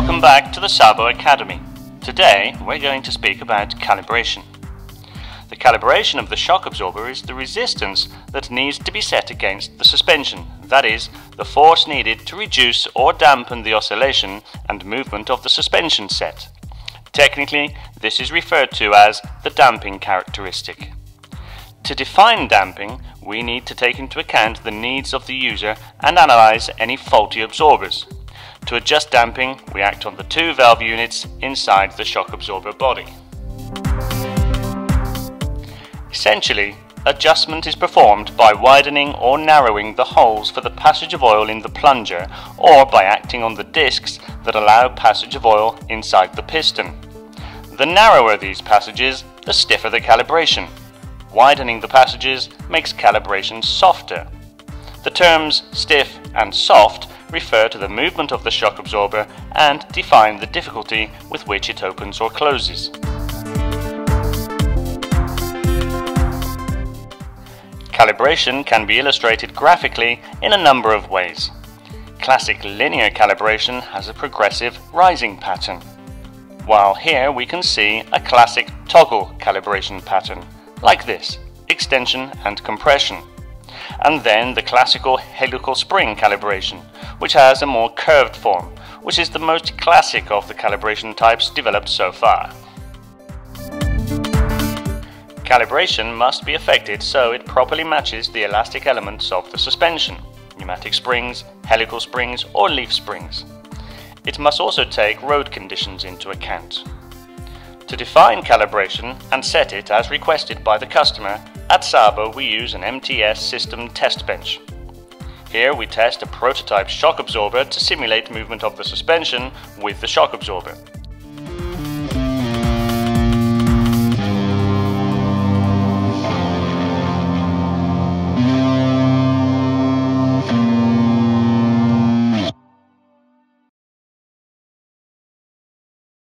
Welcome back to the Sabo Academy. Today we're going to speak about calibration. The calibration of the shock absorber is the resistance that needs to be set against the suspension, that is, the force needed to reduce or dampen the oscillation and movement of the suspension set. Technically, this is referred to as the damping characteristic. To define damping, we need to take into account the needs of the user and analyze any faulty absorbers. To adjust damping, we act on the two valve units inside the shock absorber body. Essentially, adjustment is performed by widening or narrowing the holes for the passage of oil in the plunger, or by acting on the discs that allow passage of oil inside the piston. The narrower these passages, the stiffer the calibration. Widening the passages makes calibration softer. The terms stiff and soft refer to the movement of the shock absorber and define the difficulty with which it opens or closes. Calibration can be illustrated graphically in a number of ways. Classic linear calibration has a progressive rising pattern, while here we can see a classic toggle calibration pattern, like this, extension and compression. And then the classical helical spring calibration, which has a more curved form, which is the most classic of the calibration types developed so far. Calibration must be effected so it properly matches the elastic elements of the suspension, pneumatic springs, helical springs or leaf springs. It must also take road conditions into account. To define calibration and set it as requested by the customer, at Sabo we use an MTS system test bench. Here we test a prototype shock absorber to simulate movement of the suspension with the shock absorber.